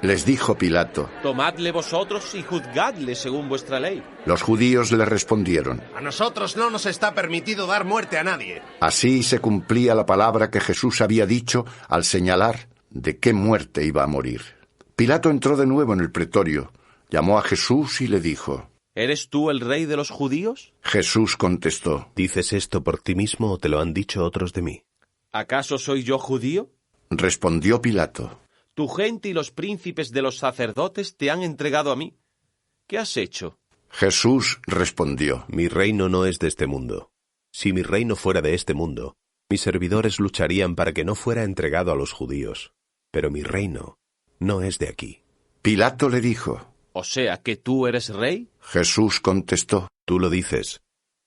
Les dijo Pilato: Tomadle vosotros y juzgadle según vuestra ley. Los judíos le respondieron: A nosotros no nos está permitido dar muerte a nadie. Así se cumplía la palabra que Jesús había dicho al señalar de qué muerte iba a morir. Pilato entró de nuevo en el pretorio, llamó a Jesús y le dijo: ¿Eres tú el rey de los judíos? Jesús contestó: ¿Dices esto por ti mismo o te lo han dicho otros de mí? ¿Acaso soy yo judío? Respondió Pilato: Tu gente y los príncipes de los sacerdotes te han entregado a mí. ¿Qué has hecho? Jesús respondió: Mi reino no es de este mundo. Si mi reino fuera de este mundo, mis servidores lucharían para que no fuera entregado a los judíos. Pero mi reino no es de aquí. Pilato le dijo: ¿O sea, que tú eres rey? Jesús contestó: Tú lo dices.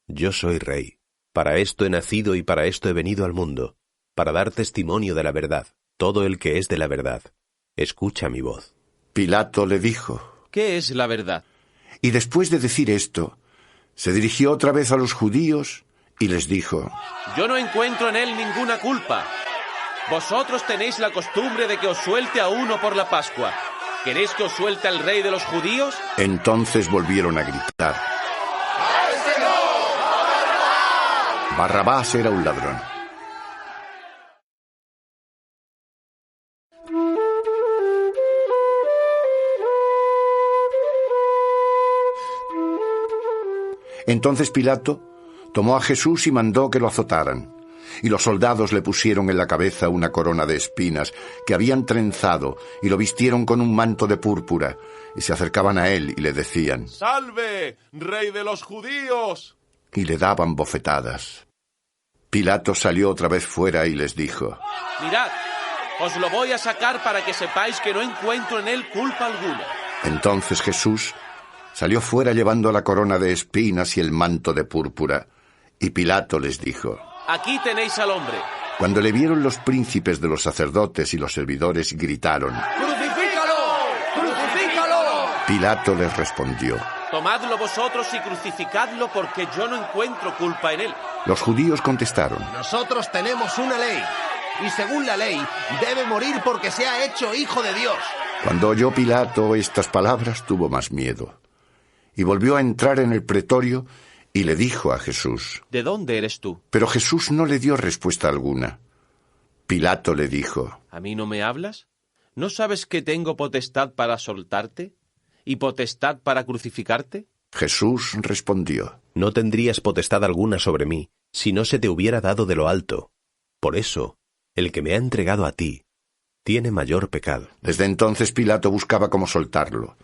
Yo soy rey. Para esto he nacido y para esto he venido al mundo, para dar testimonio de la verdad. Todo el que es de la verdad, escucha mi voz. Pilato le dijo: ¿Qué es la verdad? Y después de decir esto, se dirigió otra vez a los judíos y les dijo: Yo no encuentro en él ninguna culpa. Vosotros tenéis la costumbre de que os suelte a uno por la Pascua. ¿Queréis que os suelte al rey de los judíos? Entonces volvieron a gritar: Barrabás era un ladrón. Entonces Pilato tomó a Jesús y mandó que lo azotaran. Y los soldados le pusieron en la cabeza una corona de espinas que habían trenzado y lo vistieron con un manto de púrpura. Y se acercaban a él y le decían: ¡Salve, rey de los judíos! Y le daban bofetadas. Pilato salió otra vez fuera y les dijo: Mirad, os lo voy a sacar para que sepáis que no encuentro en él culpa alguna. Entonces Jesús salió fuera llevando la corona de espinas y el manto de púrpura. Y Pilato les dijo: Aquí tenéis al hombre. Cuando le vieron los príncipes de los sacerdotes y los servidores, gritaron: ¡Crucifícalo! ¡Crucifícalo! Pilato les respondió: Tomadlo vosotros y crucificadlo, porque yo no encuentro culpa en él. Los judíos contestaron: Nosotros tenemos una ley, y según la ley, debe morir porque se ha hecho hijo de Dios. Cuando oyó Pilato estas palabras, tuvo más miedo, y volvió a entrar en el pretorio y le dijo a Jesús: ¿De dónde eres tú? Pero Jesús no le dio respuesta alguna. Pilato le dijo: ¿A mí no me hablas? ¿No sabes que tengo potestad para soltarte y potestad para crucificarte? Jesús respondió: No tendrías potestad alguna sobre mí si no se te hubiera dado de lo alto. Por eso, el que me ha entregado a ti tiene mayor pecado. Desde entonces Pilato buscaba cómo soltarlo.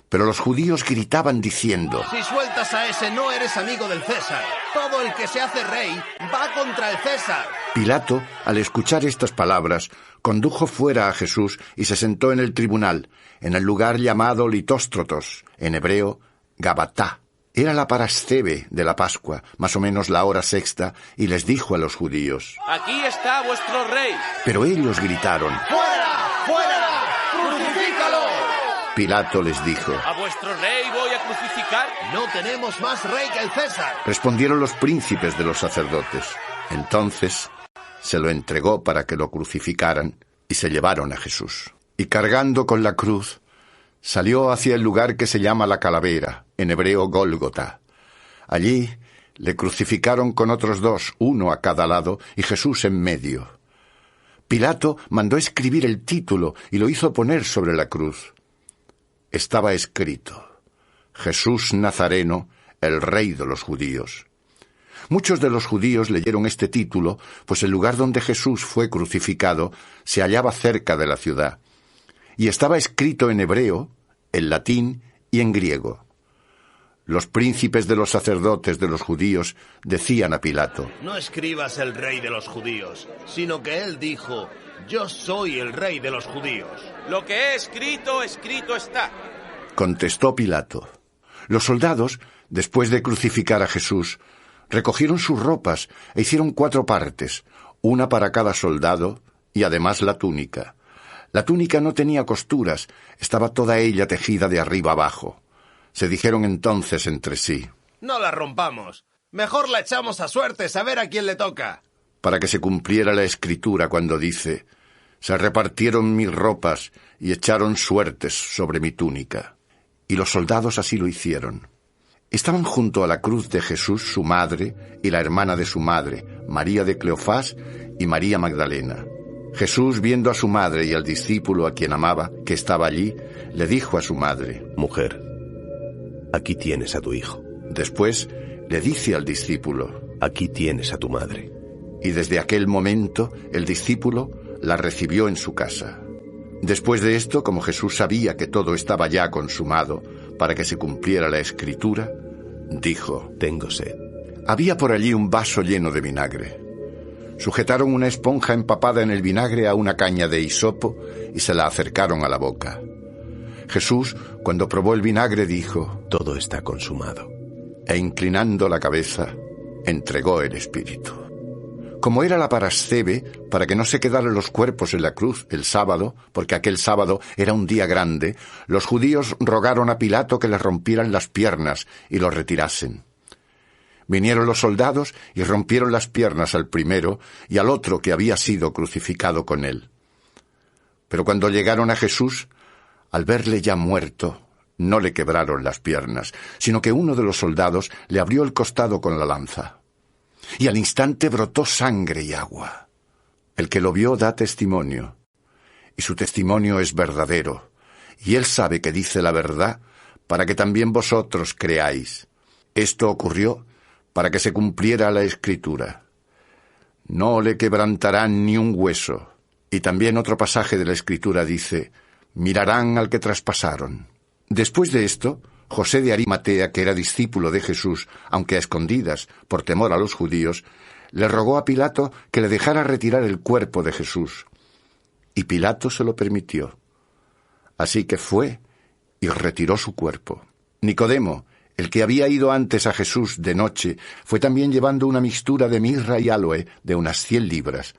Pero los judíos gritaban diciendo: Si sueltas a ese, no eres amigo del César. Todo el que se hace rey va contra el César. Pilato, al escuchar estas palabras, condujo fuera a Jesús y se sentó en el tribunal, en el lugar llamado Litóstrotos, en hebreo, Gabatá. Era la parasceve de la Pascua, más o menos la hora sexta, y les dijo a los judíos: Aquí está vuestro rey. Pero ellos gritaron: ¡Fuera! ¡Fuera! ¡Crucifícalo! Pilato les dijo: ¿A vuestro rey voy a crucificar? No tenemos más rey que el César. Respondieron los príncipes de los sacerdotes. Entonces se lo entregó para que lo crucificaran y se llevaron a Jesús. Y cargando con la cruz, salió hacia el lugar que se llama la Calavera, en hebreo Gólgota. Allí le crucificaron con otros dos, uno a cada lado, y Jesús en medio. Pilato mandó escribir el título y lo hizo poner sobre la cruz. Estaba escrito: Jesús Nazareno, el Rey de los Judíos. Muchos de los judíos leyeron este título, pues el lugar donde Jesús fue crucificado se hallaba cerca de la ciudad, y estaba escrito en hebreo, en latín y en griego. Los príncipes de los sacerdotes de los judíos decían a Pilato: No escribas el Rey de los Judíos, sino que él dijo: Yo soy el Rey de los Judíos. Lo que he escrito, escrito está. Contestó Pilato. Los soldados, después de crucificar a Jesús, recogieron sus ropas e hicieron 4 partes, una para cada soldado, y además la túnica. La túnica no tenía costuras, estaba toda ella tejida de arriba abajo. Se dijeron entonces entre sí: No la rompamos. Mejor la echamos a suertes a ver a quién le toca. Para que se cumpliera la escritura cuando dice: Se repartieron mis ropas y echaron suertes sobre mi túnica. Y los soldados así lo hicieron. Estaban junto a la cruz de Jesús su madre y la hermana de su madre, María de Cleofás y María Magdalena. Jesús, viendo a su madre y al discípulo a quien amaba, que estaba allí, le dijo a su madre: Mujer, aquí tienes a tu hijo. Después le dice al discípulo: Aquí tienes a tu madre. Y desde aquel momento el discípulo la recibió en su casa. Después de esto, como Jesús sabía que todo estaba ya consumado, para que se cumpliera la escritura, dijo: Tengo sed. Había por allí un vaso lleno de vinagre. Sujetaron una esponja empapada en el vinagre a una caña de hisopo y se la acercaron a la boca. Jesús, cuando probó el vinagre, dijo: Todo está consumado. E inclinando la cabeza, entregó el espíritu. Como era la parascebe, para que no se quedaran los cuerpos en la cruz el sábado, porque aquel sábado era un día grande, los judíos rogaron a Pilato que les rompieran las piernas y los retirasen. Vinieron los soldados y rompieron las piernas al primero y al otro que había sido crucificado con él. Pero cuando llegaron a Jesús, al verle ya muerto, no le quebraron las piernas, sino que uno de los soldados le abrió el costado con la lanza. Y al instante brotó sangre y agua. El que lo vio da testimonio, y su testimonio es verdadero, y él sabe que dice la verdad, para que también vosotros creáis. Esto ocurrió para que se cumpliera la Escritura. No le quebrantarán ni un hueso. Y también otro pasaje de la Escritura dice: mirarán al que traspasaron. Después de esto, José de Arimatea, que era discípulo de Jesús, aunque a escondidas, por temor a los judíos, le rogó a Pilato que le dejara retirar el cuerpo de Jesús. Y Pilato se lo permitió. Así que fue y retiró su cuerpo. Nicodemo, el que había ido antes a Jesús de noche, fue también llevando una mixtura de mirra y áloe de unas 100 libras.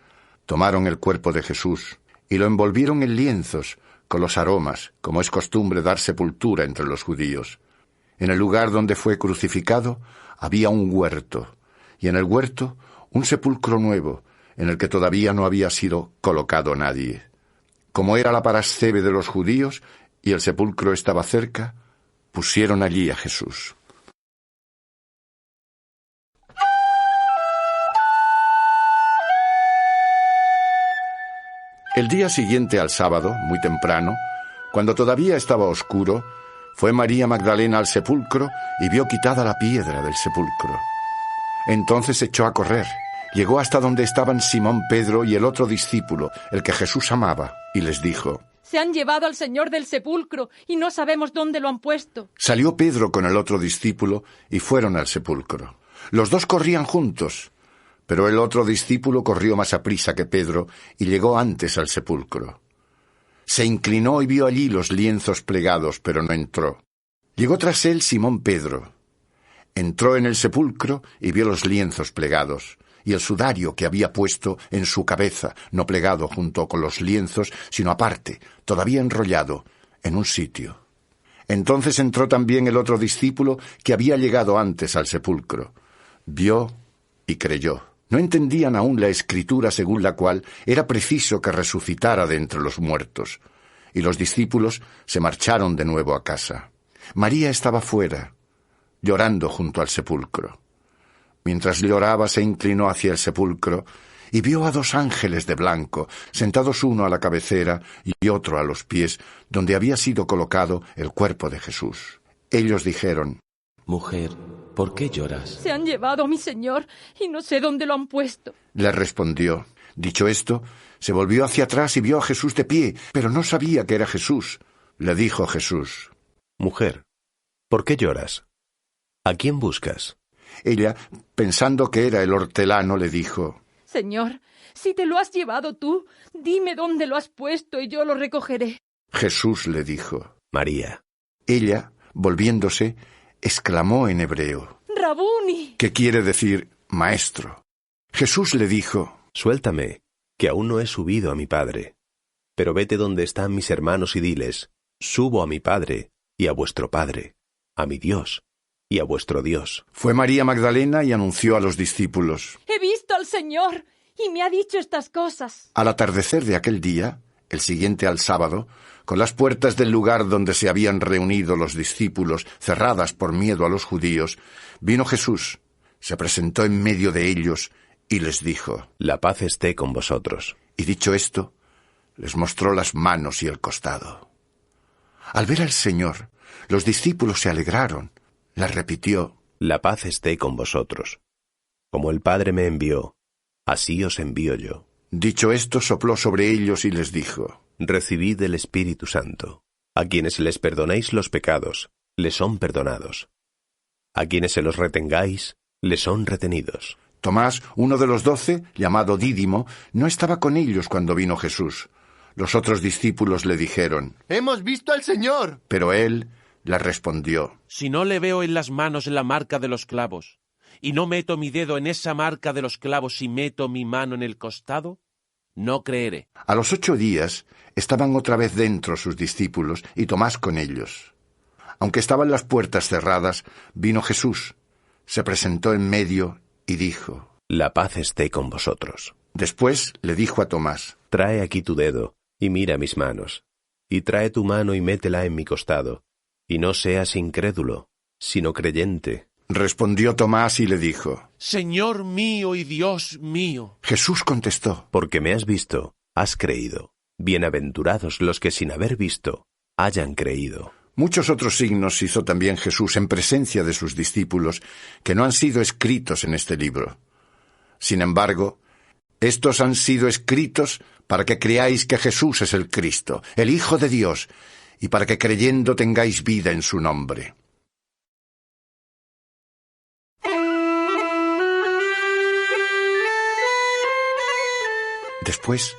Tomaron el cuerpo de Jesús y lo envolvieron en lienzos, con los aromas, como es costumbre dar sepultura entre los judíos. En el lugar donde fue crucificado había un huerto, y en el huerto un sepulcro nuevo, en el que todavía no había sido colocado nadie. Como era la parascebe de los judíos y el sepulcro estaba cerca, pusieron allí a Jesús. El día siguiente al sábado, muy temprano, cuando todavía estaba oscuro, fue María Magdalena al sepulcro y vio quitada la piedra del sepulcro. Entonces echó a correr. Llegó hasta donde estaban Simón Pedro y el otro discípulo, el que Jesús amaba, y les dijo: Se han llevado al Señor del sepulcro y no sabemos dónde lo han puesto. Salió Pedro con el otro discípulo y fueron al sepulcro. Los dos corrían juntos, pero el otro discípulo corrió más aprisa que Pedro y llegó antes al sepulcro. Se inclinó y vio allí los lienzos plegados, pero no entró. Llegó tras él Simón Pedro. Entró en el sepulcro y vio los lienzos plegados, y el sudario que había puesto en su cabeza, no plegado junto con los lienzos, sino aparte, todavía enrollado, en un sitio. Entonces entró también el otro discípulo que había llegado antes al sepulcro. Vio y creyó. No entendían aún la escritura según la cual era preciso que resucitara de entre los muertos. Y los discípulos se marcharon de nuevo a casa. María estaba fuera, llorando junto al sepulcro. Mientras lloraba, se inclinó hacia el sepulcro y vio a 2 ángeles de blanco, sentados uno a la cabecera y otro a los pies, donde había sido colocado el cuerpo de Jesús. Ellos dijeron: Mujer, ¿por qué lloras? Se han llevado a mi señor y no sé dónde lo han puesto. Le respondió. Dicho esto, se volvió hacia atrás y vio a Jesús de pie, pero no sabía que era Jesús. Le dijo Jesús: Mujer, ¿por qué lloras? ¿A quién buscas? Ella, pensando que era el hortelano, le dijo: Señor, si te lo has llevado tú, dime dónde lo has puesto y yo lo recogeré. Jesús le dijo: María. Ella, volviéndose, exclamó en hebreo: Rabuni, que quiere decir maestro. Jesús le dijo: Suéltame, que aún no he subido a mi Padre. Pero vete donde están mis hermanos y diles: Subo a mi Padre y a vuestro Padre, a mi Dios y a vuestro Dios. Fue María Magdalena y anunció a los discípulos: he visto al Señor y me ha dicho estas cosas. Al atardecer de aquel día, el siguiente al sábado, con las puertas del lugar donde se habían reunido los discípulos cerradas por miedo a los judíos, vino Jesús, se presentó en medio de ellos y les dijo: La paz esté con vosotros. Y dicho esto, les mostró las manos y el costado. Al ver al Señor, los discípulos se alegraron. Le repitió: La paz esté con vosotros. Como el Padre me envió, así os envío yo. Dicho esto, sopló sobre ellos y les dijo: Recibid el Espíritu Santo. A quienes les perdonéis los pecados, les son perdonados. A quienes se los retengáis, les son retenidos. Tomás, uno de los 12, llamado Dídimo, no estaba con ellos cuando vino Jesús. Los otros discípulos le dijeron: ¡Hemos visto al Señor! Pero él le respondió: Si no le veo en las manos la marca de los clavos, y no meto mi dedo en esa marca de los clavos y meto mi mano en el costado, no creeré. A los 8 días estaban otra vez dentro sus discípulos y Tomás con ellos. Aunque estaban las puertas cerradas, vino Jesús, se presentó en medio y dijo: La paz esté con vosotros. Después le dijo a Tomás: Trae aquí tu dedo y mira mis manos, y trae tu mano y métela en mi costado, y no seas incrédulo, sino creyente. Respondió Tomás y le dijo: Señor mío y Dios mío. Jesús contestó: Porque me has visto, has creído. Bienaventurados los que sin haber visto hayan creído. Muchos otros signos hizo también Jesús en presencia de sus discípulos, que no han sido escritos en este libro. Sin embargo, estos han sido escritos para que creáis que Jesús es el Cristo, el Hijo de Dios, y para que creyendo tengáis vida en su nombre. Después,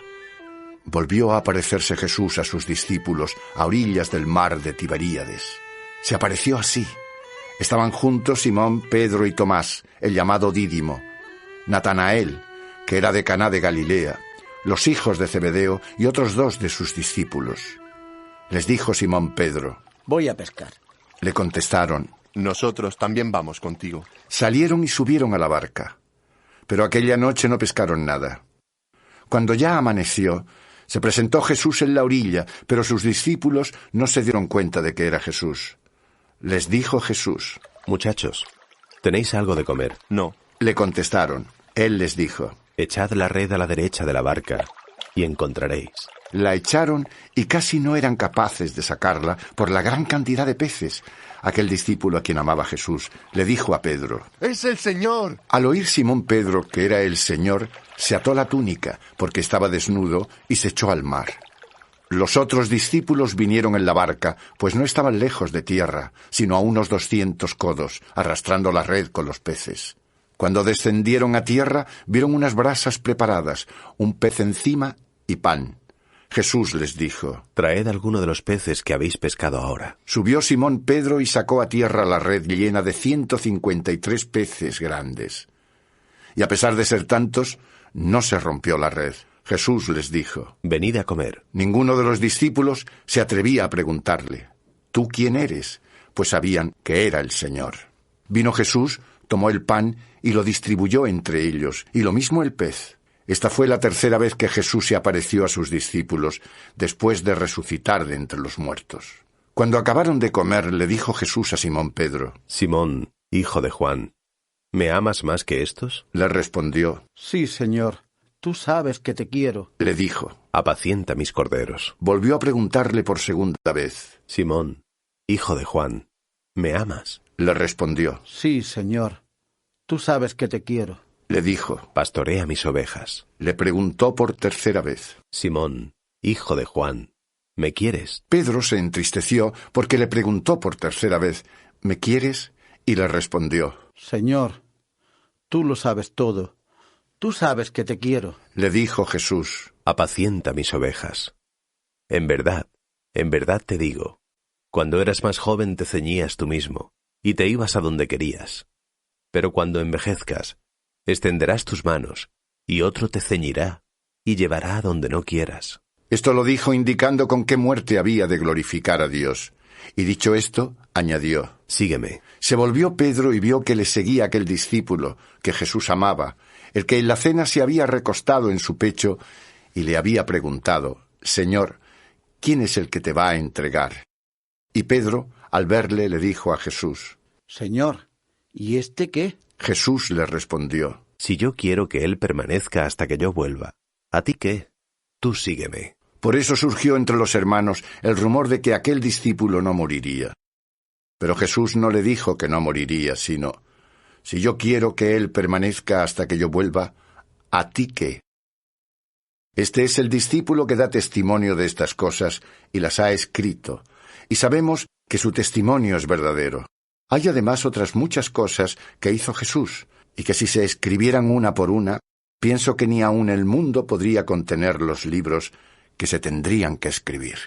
volvió a aparecerse Jesús a sus discípulos a orillas del mar de Tiberíades. Se apareció así. Estaban juntos Simón, Pedro y Tomás, el llamado Dídimo, Natanael, que era de Caná de Galilea, los hijos de Zebedeo y otros 2 de sus discípulos. Les dijo Simón Pedro: Voy a pescar. Le contestaron: Nosotros también vamos contigo. Salieron y subieron a la barca, pero aquella noche no pescaron nada. Cuando ya amaneció, se presentó Jesús en la orilla, pero sus discípulos no se dieron cuenta de que era Jesús. Les dijo Jesús: Muchachos, ¿tenéis algo de comer? No. Le contestaron. Él les dijo: Echad la red a la derecha de la barca, y encontraréis. La echaron y casi no eran capaces de sacarla por la gran cantidad de peces. Aquel discípulo a quien amaba Jesús le dijo a Pedro: ¡Es el Señor! Al oír Simón Pedro que era el Señor, se ató la túnica, porque estaba desnudo, y se echó al mar. Los otros discípulos vinieron en la barca, pues no estaban lejos de tierra, sino a unos 200 codos, arrastrando la red con los peces. Cuando descendieron a tierra, vieron unas brasas preparadas, un pez encima y pan. Jesús les dijo: Traed alguno de los peces que habéis pescado ahora. Subió Simón Pedro y sacó a tierra la red llena de 153 peces grandes. Y a pesar de ser tantos, no se rompió la red. Jesús les dijo: Venid a comer. Ninguno de los discípulos se atrevía a preguntarle: ¿tú quién eres? Pues sabían que era el Señor. Vino Jesús, tomó el pan y lo distribuyó entre ellos, y lo mismo el pez. Esta fue la tercera vez que Jesús se apareció a sus discípulos, después de resucitar de entre los muertos. Cuando acabaron de comer, le dijo Jesús a Simón Pedro: Simón, hijo de Juan, ¿me amas más que estos? Le respondió: Sí, Señor, tú sabes que te quiero. Le dijo: Apacienta mis corderos. Volvió a preguntarle por segunda vez: Simón, hijo de Juan, ¿me amas? Le respondió: Sí, Señor, tú sabes que te quiero. Le dijo: Pastorea mis ovejas. Le preguntó por tercera vez: Simón, hijo de Juan, ¿me quieres? Pedro se entristeció porque le preguntó por tercera vez: ¿me quieres? Y le respondió: Señor, tú lo sabes todo. Tú sabes que te quiero. Le dijo Jesús: Apacienta mis ovejas. En verdad te digo, cuando eras más joven te ceñías tú mismo, y te ibas a donde querías. Pero cuando envejezcas, extenderás tus manos, y otro te ceñirá, y llevará a donde no quieras. Esto lo dijo indicando con qué muerte había de glorificar a Dios. Y dicho esto, añadió: Sígueme. Se volvió Pedro y vio que le seguía aquel discípulo que Jesús amaba, el que en la cena se había recostado en su pecho y le había preguntado: Señor, ¿quién es el que te va a entregar? Y Pedro, al verle, le dijo a Jesús: Señor, ¿y este qué? Jesús le respondió: Si yo quiero que él permanezca hasta que yo vuelva, ¿a ti qué? Tú sígueme. Por eso surgió entre los hermanos el rumor de que aquel discípulo no moriría. Pero Jesús no le dijo que no moriría, sino: si yo quiero que él permanezca hasta que yo vuelva, ¿a ti qué? Este es el discípulo que da testimonio de estas cosas y las ha escrito, y sabemos que su testimonio es verdadero. Hay además otras muchas cosas que hizo Jesús, y que si se escribieran una por una, pienso que ni aun el mundo podría contener los libros que se tendrían que escribir.